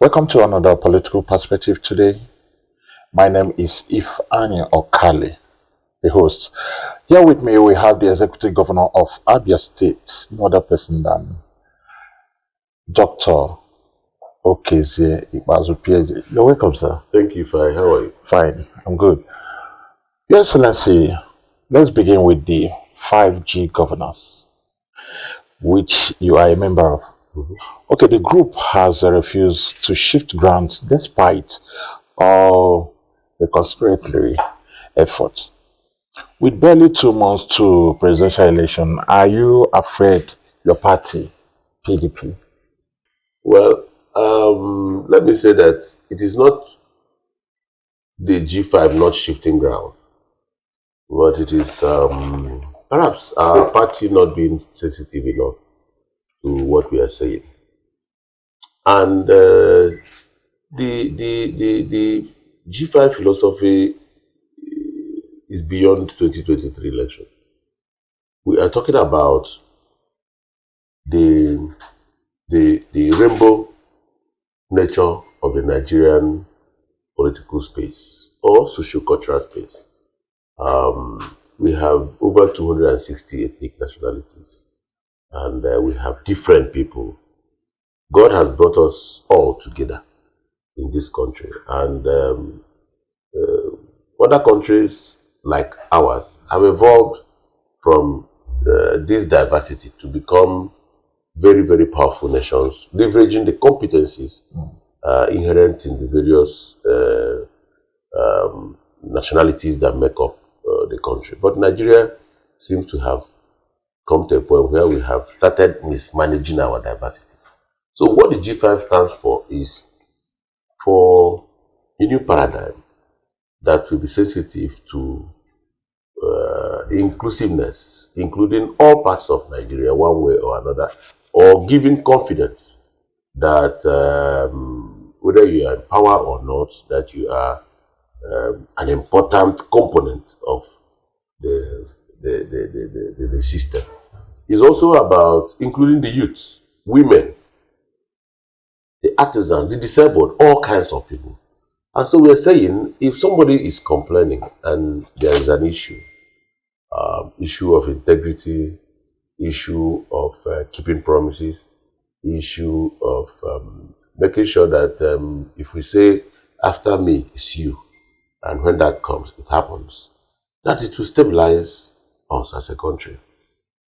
Welcome to another political perspective today. My name is Ifeanyi Okale, the host. Here with me, we have the Executive Governor of Abia State, no other person than Dr. Okezie Ikpeazu, PhD. You're welcome, sir. Thank you, Fai. How are you? Fine, I'm good. Your Excellency, let's begin with the 5G governors, which you are a member of. Okay, the group has refused to shift grounds despite all the conspiratory efforts. With barely 2 months to presidential election, are you afraid your party, PDP? Well, let me say that it is not the G5 not shifting ground, but it is perhaps our party not being sensitive enough to what we are saying. And the G5 philosophy is beyond 2023 election. We are talking about the rainbow nature of the Nigerian political space or socio-cultural space. We have over 260 ethnic nationalities, and we have different people. God has brought us all together in this country, and other countries like ours have evolved from this diversity to become very, very powerful nations, leveraging the competencies inherent in the various nationalities that make up the country. But Nigeria seems to have come to a point where we have started mismanaging our diversity. So what the G5 stands for is for a new paradigm that will be sensitive to inclusiveness, including all parts of Nigeria one way or another, or giving confidence that whether you are in power or not, that you are an important component of the system. It's also about including the youths, women, the artisans, the disabled, all kinds of people. And so we're saying, if somebody is complaining and there is an issue of integrity, issue of keeping promises, issue of making sure that if we say, after me is you, and when that comes, it happens, that it will stabilize us as a country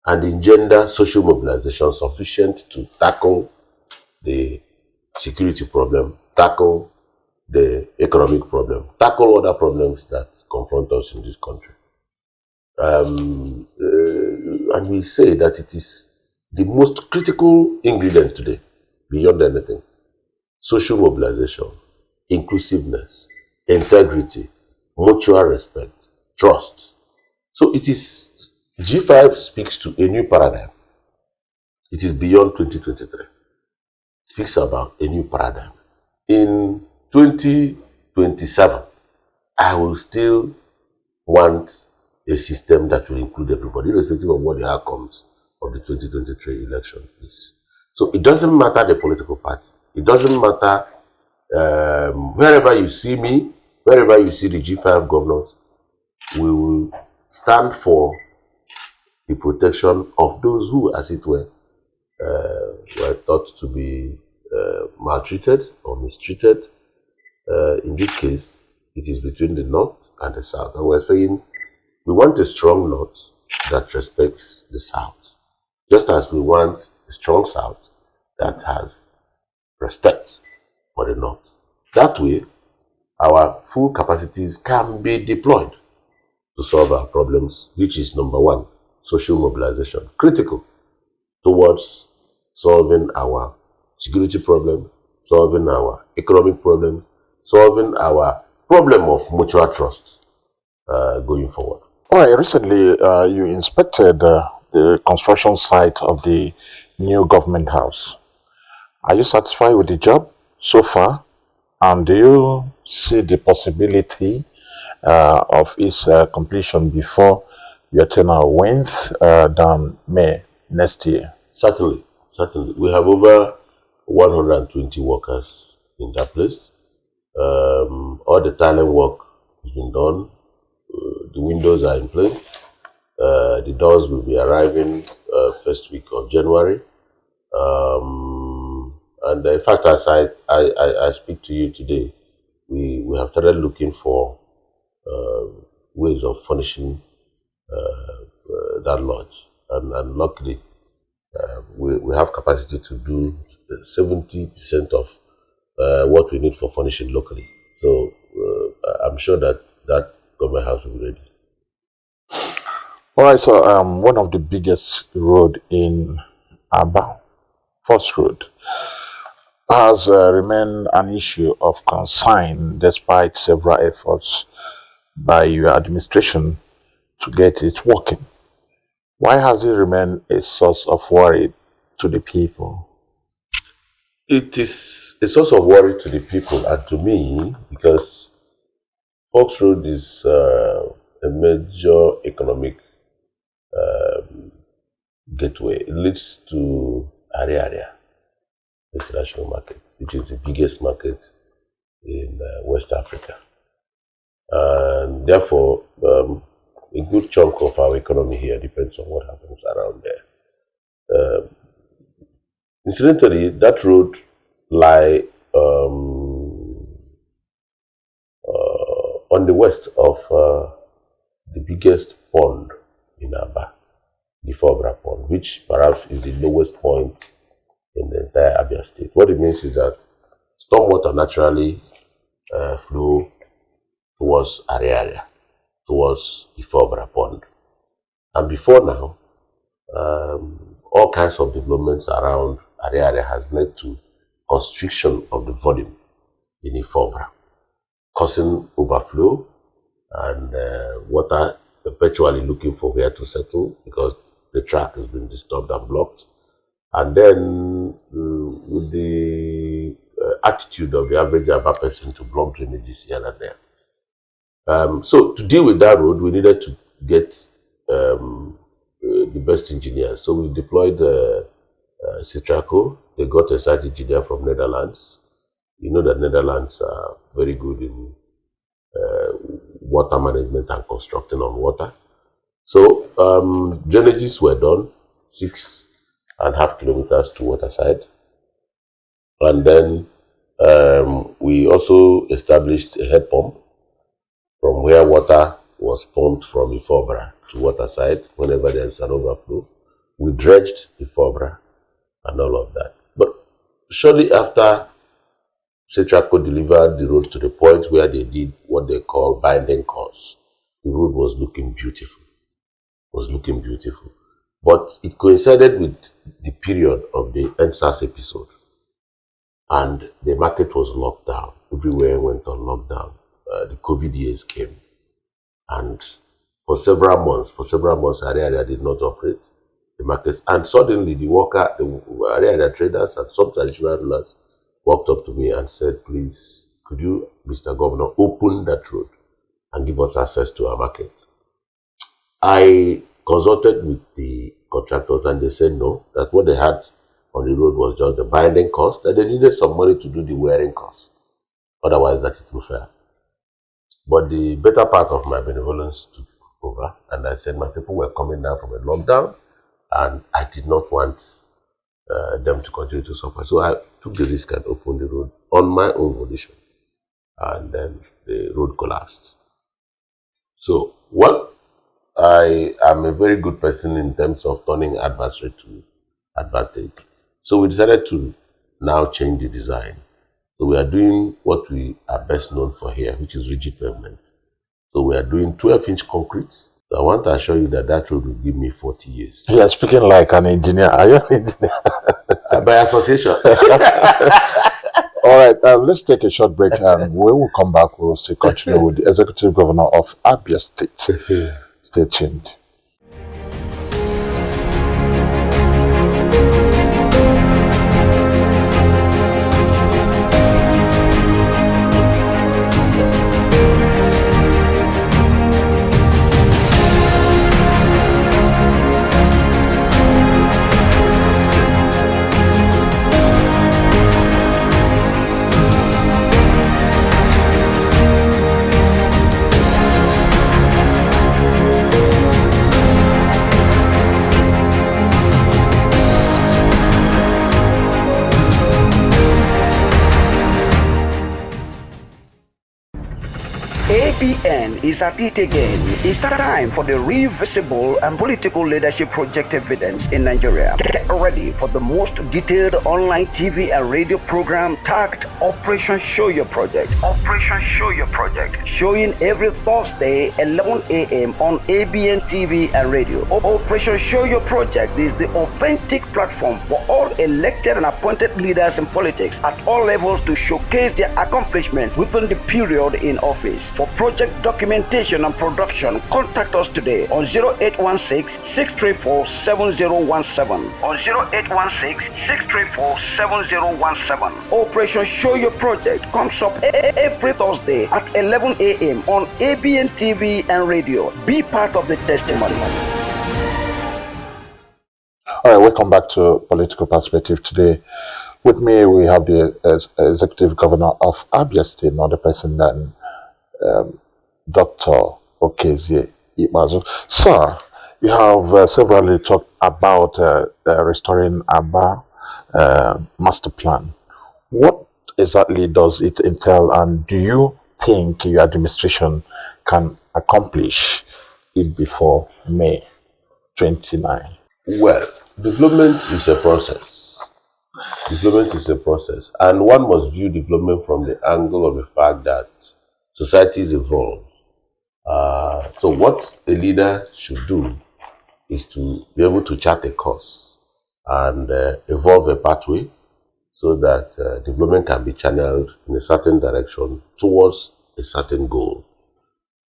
and engender social mobilization sufficient to tackle the security problem, tackle the economic problem, tackle other problems that confront us in this country. And we say that it is the most critical ingredient today, beyond anything. Social mobilization, inclusiveness, integrity, mutual respect, trust. So it is, G5 speaks to a new paradigm. It is beyond 2023. It speaks about a new paradigm. In 2027, I will still want a system that will include everybody, irrespective of what the outcomes of the 2023 election is. So it doesn't matter the political party. It doesn't matter wherever you see me, wherever you see the G5 governors, we will stand for the protection of those who, as it were thought to be maltreated or mistreated. In this case, it is between the North and the South. And we're saying we want a strong North that respects the South, just as we want a strong South that has respect for the North. That way, our full capacities can be deployed to solve our problems, which is number one, social mobilization, critical towards solving our security problems, solving our economic problems, solving our problem of mutual trust going forward. All right, recently you inspected the construction site of the new government house. Are you satisfied with the job so far? And do you see the possibility of its completion before your tenure wins down May next year? Certainly. We have over 120 workers in that place. All the tiling work has been done. The windows are in place. The doors will be arriving first week of January. And in fact, as I speak to you today, we have started looking for ways of furnishing that lodge. And luckily, we have capacity to do 70% of what we need for furnishing locally. So I'm sure that government house will be ready. All right, so one of the biggest road in Abia, First Road, has remained an issue of concern despite several efforts by your administration to get it working. Why has it remained a source of worry to the people? It is a source of worry to the people and to me because Fox Road is a major economic gateway. It leads to Area international market, which is the biggest market in West Africa. And therefore, a good chunk of our economy here depends on what happens around there. Incidentally, that road lie on the west of the biggest pond in Abia, the Fobra Pond, which perhaps is the lowest point in the entire Abia state. What it means is that stormwater naturally flow towards area, towards the Fobra Pond. And before now, all kinds of developments around area has led to constriction of the volume in Ifobra, causing overflow and water perpetually looking for where to settle because the track has been disturbed and blocked. And then with the attitude of the average Aba person to block drainages here and there. So to deal with that road, we needed to get the best engineers. So we deployed Citraco. They got a site engineer from Netherlands. You know that Netherlands are very good in water management and constructing on water. So drainages were done, 6.5 kilometers to waterside. And then we also established a head pump from where water was pumped from Ifobra to waterside whenever there is an overflow. We dredged Ifobra and all of that. But shortly after Citraco delivered the road to the point where they did what they call binding course, the road was looking beautiful. But it coincided with the period of the NSAS episode. And the market was locked down. Everywhere went on lockdown. The COVID years came. And for several months, area did not operate the markets. And suddenly the area traders and some traditional rulers walked up to me and said, please, could you, Mr. Governor, open that road and give us access to our market? I consulted with the contractors and they said no, that what they had on the road was just the binding cost, and they needed some money to do the wearing cost. Otherwise, that it will fail. But the better part of my benevolence took over, and I said my people were coming down from a lockdown, and I did not want them to continue to suffer. So I took the risk and opened the road on my own volition, and then the road collapsed. So, well, I am a very good person in terms of turning adversary to advantage. So we decided to now change the design. So we are doing what we are best known for here, which is rigid pavement. So we are doing 12-inch concrete. So I want to assure you that that road will give me 40 years. You are speaking like an engineer. Are you an engineer? By association. All right, let's take a short break, and when we come back, we will still continue with the Executive Governor of Abia State. Stay tuned. weekend is at it again. It's time for the Revisible and Political Leadership Project Evidence in Nigeria. Get ready for the most detailed online TV and radio program tagged Operation Show Your Project. Operation Show Your Project. Showing every Thursday 11 a.m. on ABN TV and radio. Operation Show Your Project is the authentic platform for all elected and appointed leaders in politics at all levels to showcase their accomplishments within the period in office. For project documentation and production, contact us today on 0816-634-7017. On 0816-634-7017. Operation Show Your Project comes up every Thursday at 11 a.m. on ABN TV and radio. Be part of the testimony. All right, welcome back to Political Perspective today. With me, we have the Executive Governor of Abia State, not the person than Dr. Okezie Ikpeazu. Sir, you have severally talked about restoring Abia master plan. What exactly does it entail, and do you think your administration can accomplish it before May 29? Well, development is a process. Development is a process, and one must view development from the angle of the fact that societies evolve. So what a leader should do is to be able to chart a course and evolve a pathway so that development can be channeled in a certain direction towards a certain goal.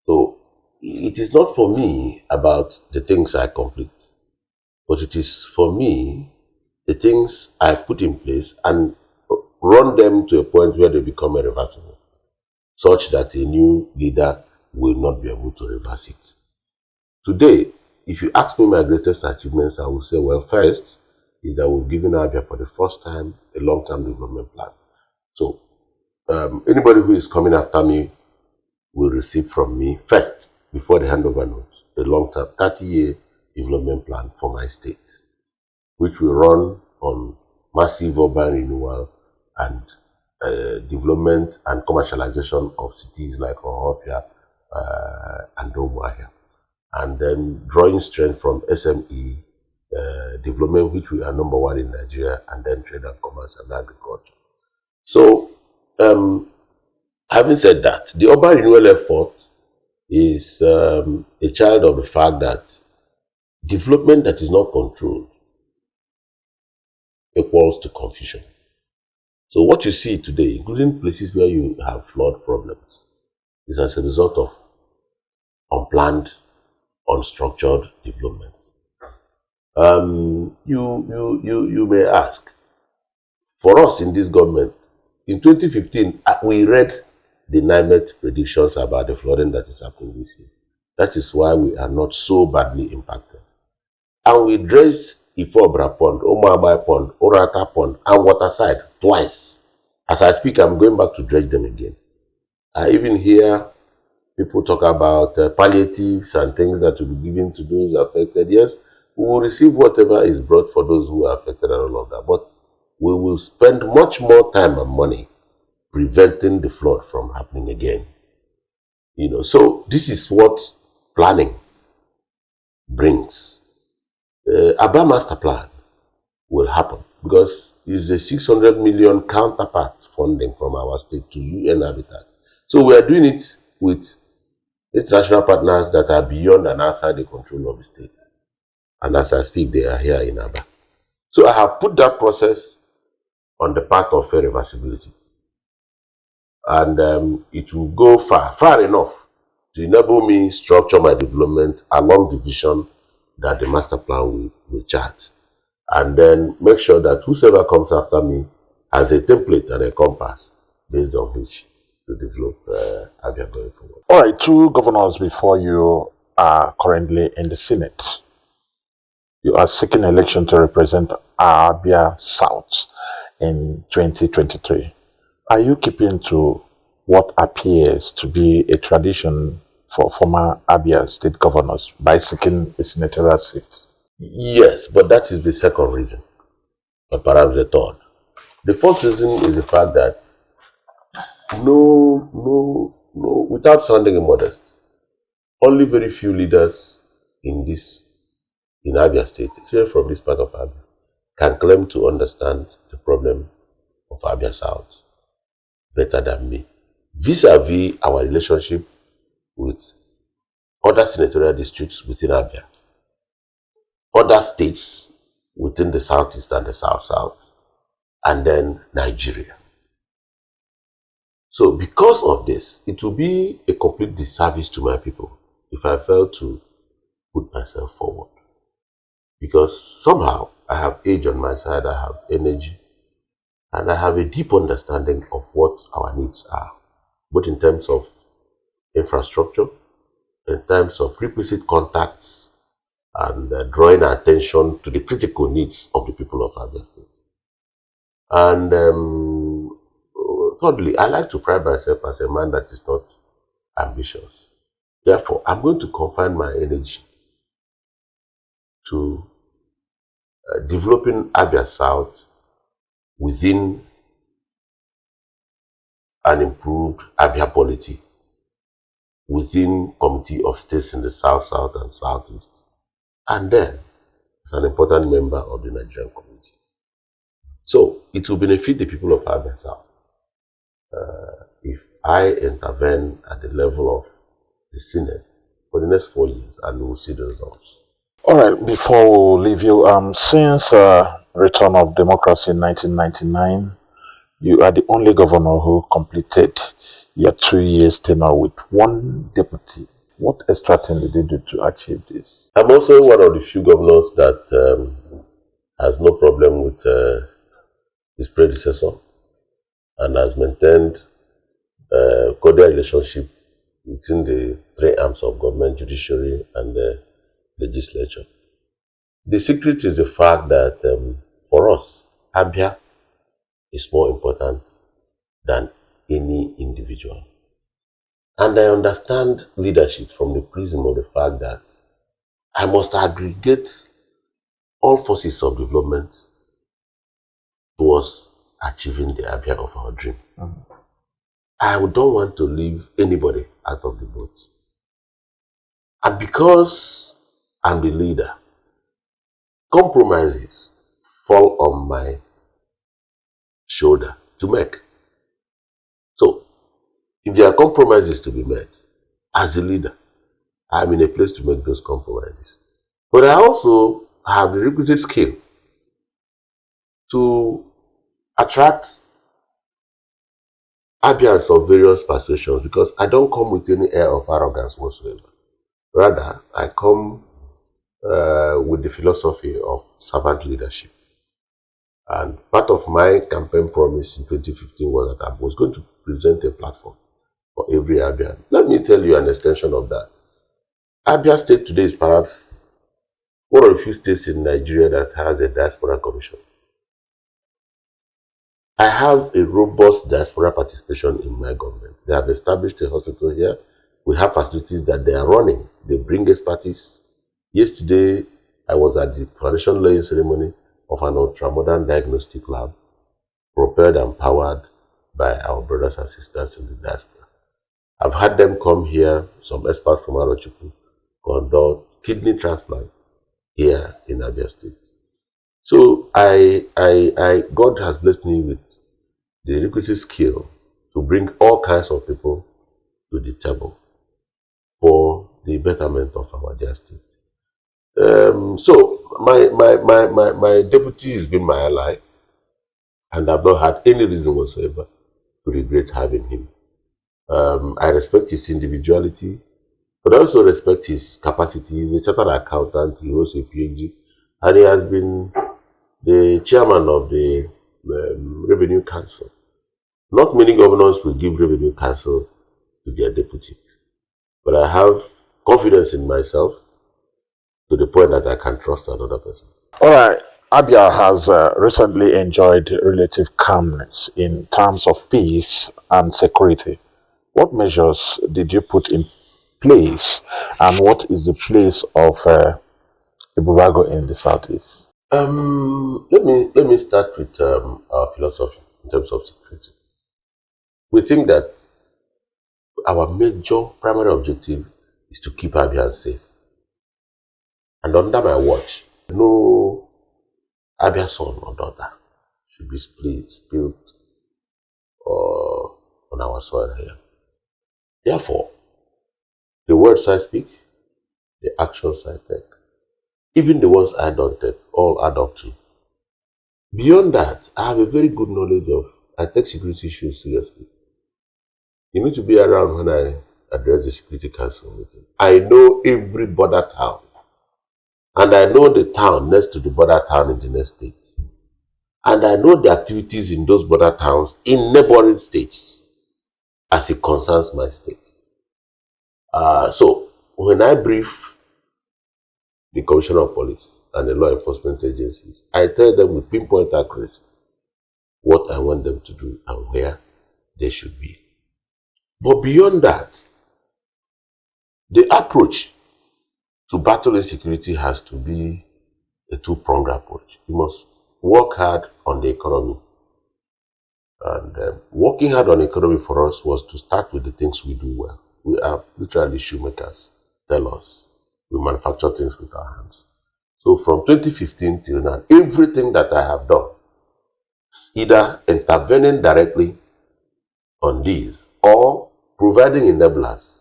So it is not for me about the things I complete, but it is for me the things I put in place and run them to a point where they become irreversible, such that a new leader will not be able to reverse it. Today, if you ask me my greatest achievements, I will say, well, first is that we've given Abia for the first time a long-term development plan. So anybody who is coming after me will receive from me first, before the handover note, a long-term 30-year development plan for my state, which will run on massive urban renewal and development and commercialization of cities like Ohofia and Umuahia, and then drawing strength from SME development, which we are number one in Nigeria, and then trade and commerce and agriculture. So, having said that, the urban renewal effort is a child of the fact that development that is not controlled equals to confusion. So what you see today, including places where you have flood problems, is as a result of unplanned, unstructured development. You may ask, for us in this government, in 2015, we read the NIMET predictions about the flooding that is happening this year. That is why we are not so badly impacted. And we dredged Ifobra Pond, Omabai Pond, Orata Pond, and Waterside twice. As I speak, I'm going back to dredge them again. I even hear people talk about palliatives and things that will be given to those affected. Yes, we will receive whatever is brought for those who are affected and all of that. But we will spend much more time and money preventing the flood from happening again. So this is what planning brings. Abba Master Plan will happen because it's a 600 million counterpart funding from our state to UN Habitat. So we are doing it with international partners that are beyond and outside the control of the state. And as I speak, they are here in Abba. So I have put that process on the path of irreversibility. And it will go far enough to enable me structure my development along the vision that the master plan will chart, and then make sure that whosoever comes after me has a template and a compass based on which to develop Abia going forward. All right, two governors before you are currently in the Senate. You are seeking election to represent Abia South in 2023. Are you keeping to what appears to be a tradition for former Abia state governors by seeking a senatorial seat? Yes, but that is the second reason, or perhaps the third. The first reason is the fact that without sounding immodest, only very few leaders in Abia State, especially from this part of Abia, can claim to understand the problem of Abia South better than me, vis-a-vis our relationship with other senatorial districts within Abia, other states within the southeast and the south-south, and then Nigeria. So because of this, it will be a complete disservice to my people if I fail to put myself forward. Because somehow I have age on my side, I have energy, and I have a deep understanding of what our needs are, both in terms of infrastructure, in terms of requisite contacts, and drawing attention to the critical needs of the people of Abia State. And thirdly, I like to pride myself as a man that is not ambitious. Therefore, I'm going to confine my energy to developing Abia South within an improved Abia polity, within Committee of States in the South, South, and Southeast, and then as an important member of the Nigerian community. So it will benefit the people of Abia South if I intervene at the level of the Senate for the next 4 years, and we'll see the results. All right, before we leave you, since return of democracy in 1999, you are the only governor who completed your 2 years tenure with one deputy. What extra thing did you do to achieve this? I'm also one of the few governors that has no problem with his predecessor and has maintained a cordial relationship within the three arms of government, judiciary, and the legislature. The secret is the fact that for us, Abia is more important than any individual. And I understand leadership from the prism of the fact that I must aggregate all forces of development towards achieving the Abia of our dream. I don't want to leave anybody out of the boat. And because I'm the leader, compromises fall on my shoulder to make. So, if there are compromises to be made, as a leader, I'm in a place to make those compromises. But I also have the requisite skill to attract Abians of various persuasions, because I don't come with any air of arrogance whatsoever. Rather, I come with the philosophy of servant leadership. And part of my campaign promise in 2015 was that I was going to present a platform for every Abian. Let me tell you an extension of that. Abia State today is perhaps one of the few states in Nigeria that has a diaspora commission. I have a robust diaspora participation in my government. They have established a hospital here. We have facilities that they are running. They bring expertise. Yesterday, I was at the foundation laying ceremony of an ultra-modern diagnostic lab, propelled and powered by our brothers and sisters in the diaspora. I've had them come here, some experts from Arochukwu, conduct kidney transplant here in Abia State. So God has blessed me with the requisite skill to bring all kinds of people to the table for the betterment of our dear state. So my deputy has been my ally, and I've not had any reason whatsoever to regret having him. I respect his individuality, but I also respect his capacity. He's a chartered accountant, he holds a PhD, and he has been the chairman of the Revenue Council. Not many governors will give Revenue Council to their deputy, but I have confidence in myself to the point that I can trust another person. All right. Abia has recently enjoyed relative calmness in terms of peace and security. What measures did you put in place, and what is the place of Iburago in the southeast? Let me start with our philosophy in terms of security. We think that our major primary objective is to keep Abians safe. And under my watch, no Abia son or daughter should be spilled on our soil here. Therefore, the words I speak, the actions I take, even the ones I don't take, all add up to. Beyond that, I have a very good knowledge of, I take security issues seriously. You need to be around when I address the Security Council meeting. I know every border town, and I know the town next to the border town in the next state. And I know the activities in those border towns in neighboring states as it concerns my state. So when I brief the Commissioner of Police and the law enforcement agencies, I tell them with pinpoint accuracy what I want them to do and where they should be. But beyond that, the approach to battle insecurity has to be a two-pronged approach. You must work hard on the economy. And working hard on the economy for us was to start with the things we do well. We are literally shoemakers. Tell us. We manufacture things with our hands. So from 2015 till now, everything that I have done is either intervening directly on these or providing enablers.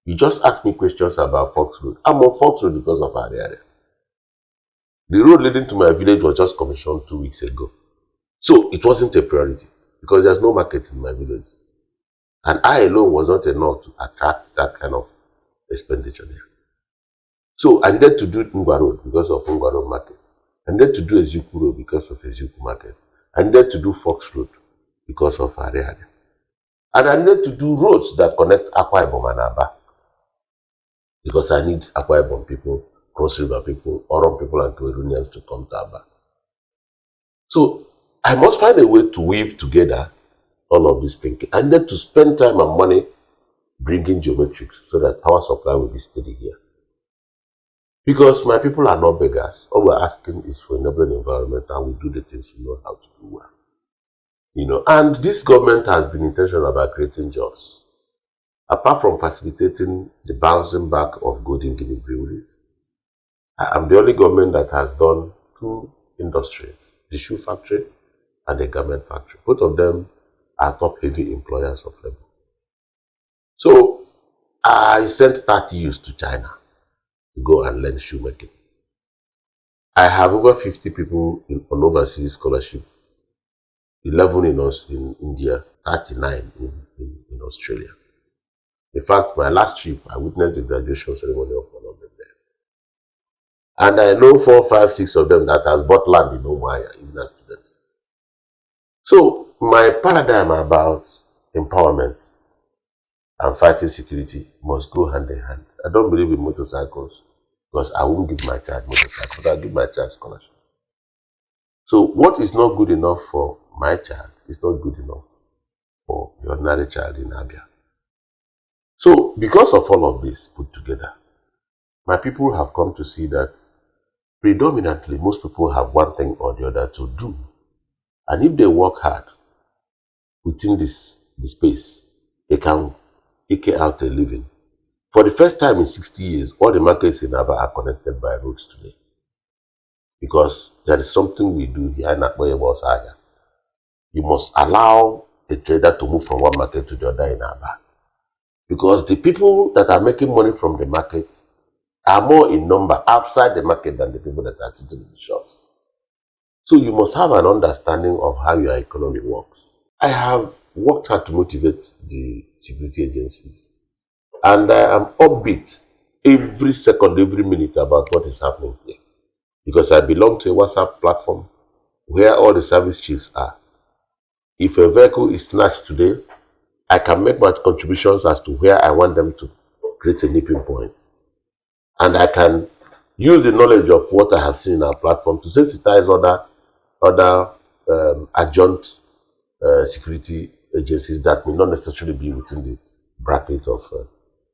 You just ask me questions about Fox Road. I'm on Fox Road because of our area. The road leading to my village was just commissioned 2 weeks ago. So it wasn't a priority because there's no market in my village. And I alone was not enough to attract that kind of expenditure there. So I needed to do Ngwa Road because of Ngwa Road market. I needed to do Ezuku Road because of Ezuku market. I needed to do Fox Road because of our area. And I needed to do roads that connect Akwa Ibom and Aba because I need Akwa Ibom people, Cross River people, Oron people, and Cameroonians to come to Aba. So I must find a way to weave together all of this thinking. I need to spend time and money bringing geometrics so that power supply will be steady here. Because my people are not beggars. All we're asking is for enabling environment, and we do the things we know how to do well. And this government has been intentional about creating jobs. Apart from facilitating the bouncing back of Golden Guinea breweries, I am the only government that has done 2 industries, the shoe factory and the garment factory. Both of them are top-heavy employers of labor. So I sent 30 youths to China to go and learn shoemaking. I have over 50 people on overseas scholarship, 11 in India, 39 in Australia. In fact, my last trip, I witnessed the graduation ceremony of one of them there. And I know 4, 5, 6 of them that has bought land in Umuahia, even as students. So my paradigm about empowerment and fighting security must go hand in hand. I don't believe in motorcycles because I won't give my child motorcycles, but I'll give my child scholarship. So what is not good enough for my child is not good enough for the ordinary child in Abia. So because of all of this put together, my people have come to see that predominantly most people have one thing or the other to do. And if they work hard within the space, they can eke out a living. For the first time in 60 years, all the markets in Aba are connected by roads today. Because there is something we do here in Akboye. You must allow a trader to move from one market to the other in Aba. Because the people that are making money from the market are more in number outside the market than the people that are sitting in the shops. So you must have an understanding of how your economy works. I have worked hard to motivate the security agencies. And I am upbeat every second, every minute about what is happening here. Because I belong to a WhatsApp platform where all the service chiefs are. If a vehicle is snatched today, I can make my contributions as to where I want them to create a nipping point. And I can use the knowledge of what I have seen in our platform to sensitize other adjunct security agencies that may not necessarily be within the bracket of,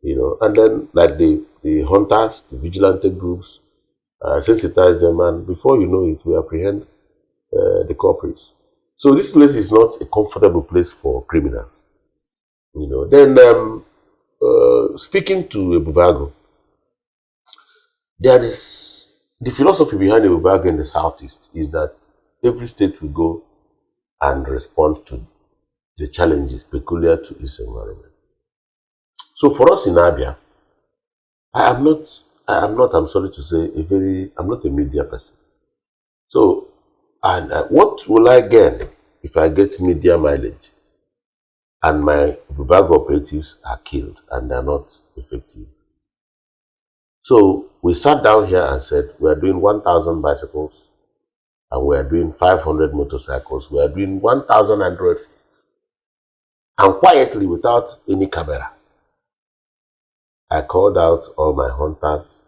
and then like the hunters, the vigilante groups, sensitize them, and before you know it, we apprehend the culprits. So this place is not a comfortable place for criminals. Then speaking to Ebubago, there is the philosophy behind Ebubago in the southeast is that every state will go and respond to the challenges peculiar to its environment. So for us in Abia, I'm sorry to say, I'm not a media person. So, and what will I gain if I get media mileage and my bag operatives are killed and they're not effective? So we sat down here and said, we are doing 1,000 bicycles and we are doing 500 motorcycles. We are doing 1,000 Android phones. And quietly, without any camera, I called out all my hunters,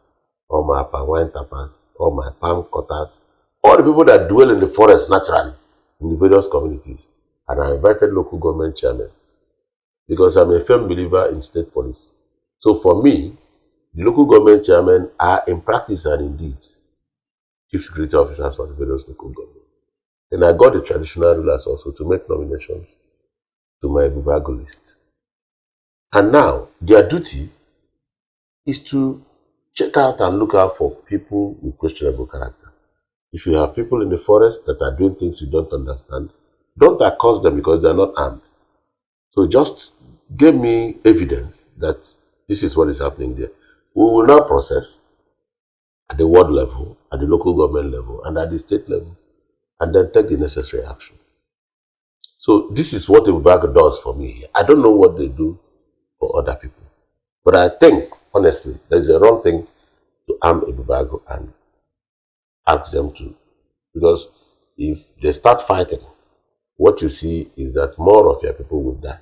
all my wine tappers, all my palm cutters, all the people that dwell in the forest naturally, in the various communities. And I invited local government chairmen because I'm a firm believer in state policy. So for me, the local government chairmen are in practice and indeed chief security officers for the various local governments. And I got the traditional rulers also to make nominations to my Ebubago list. And now their duty is to check out and look out for people with questionable character. If you have people in the forest that are doing things you don't understand, don't accost them because they're not armed. So just give me evidence that this is what is happening there. We will now process at the ward level, at the local government level, and at the state level, and then take the necessary action. So this is what Ebubago does for me here. I don't know what they do for other people. But I think, honestly, there's a wrong thing to arm Ebubago and ask them to. Because if they start fighting, what you see is that more of your people will die.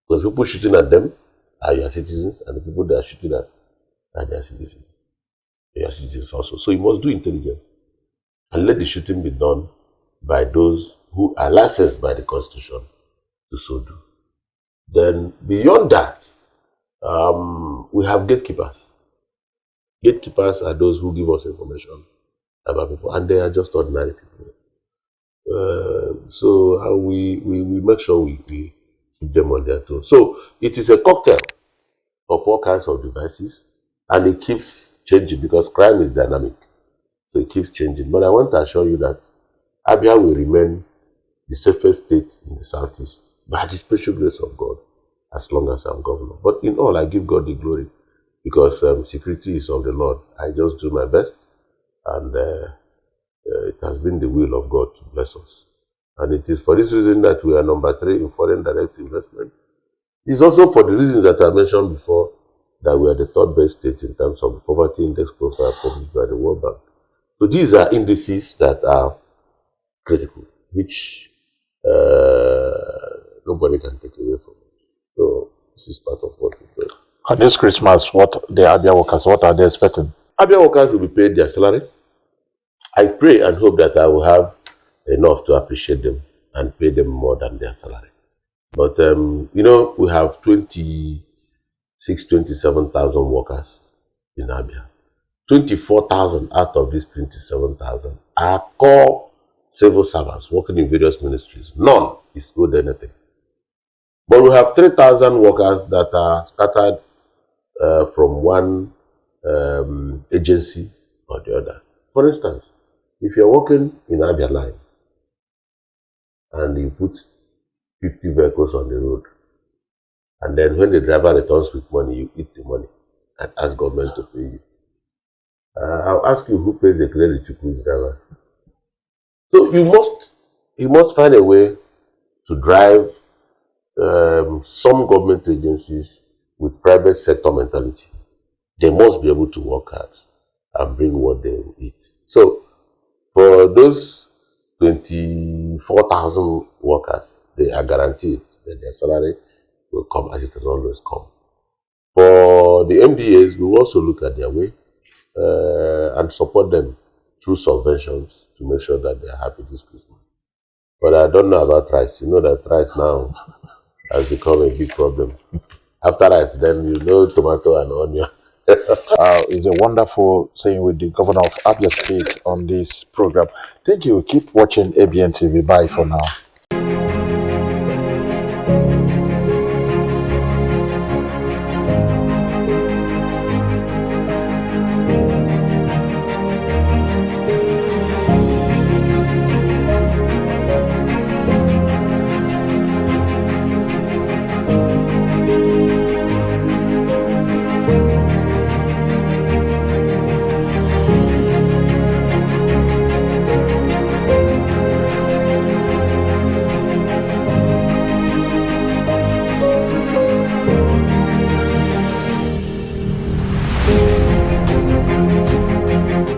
Because people shooting at them are your citizens, and the people they are shooting at are their citizens. They are citizens also. So you must do intelligence and let the shooting be done by those who are licensed by the Constitution to so do. Then beyond that, we have gatekeepers. Gatekeepers are those who give us information about people, and they are just ordinary people. So we make sure we keep them on their toes. So it is a cocktail of all kinds of devices, and it keeps changing because crime is dynamic. So it keeps changing. But I want to assure you that Abia will remain the safest state in the southeast by the special grace of God as long as I'm governor. But in all, I give God the glory because security is of the Lord. I just do my best, and it has been the will of God to bless us. And it is for this reason that we are number 3 in foreign direct investment. It's also for the reasons that I mentioned before that we are the 3rd best state in terms of the poverty index profile published by the World Bank. So these are indices that are critical, which nobody can take away from us. So this is part of what we do. And this Christmas, what the Abia workers, what are they expecting? Abia workers will be paid their salary. I pray and hope that I will have enough to appreciate them and pay them more than their salary. But, we have 27,000 workers in Abia. 24,000 out of these 27,000 are core civil servants working in various ministries. None is owed anything. But we have 3,000 workers that are scattered from one agency or the other. For instance, if you're working in Abia line and you put 50 vehicles on the road, and then when the driver returns with money, you eat the money and ask government to pay you. I'll ask you who pays the credit to whose driver. So you must find a way to drive some government agencies with private sector mentality. They must be able to work hard and bring what they will eat. So for those 24,000 workers, they are guaranteed that their salary will come as it has always come. For the MDAs, we will also look at their way and support them through subventions to make sure that they are happy this Christmas. But I don't know about rice. You know that rice now has become a big problem. After rice, then tomato and onion. It's a wonderful saying with the governor of Abia State on this program. Thank you. Keep watching ABN TV. Bye for now.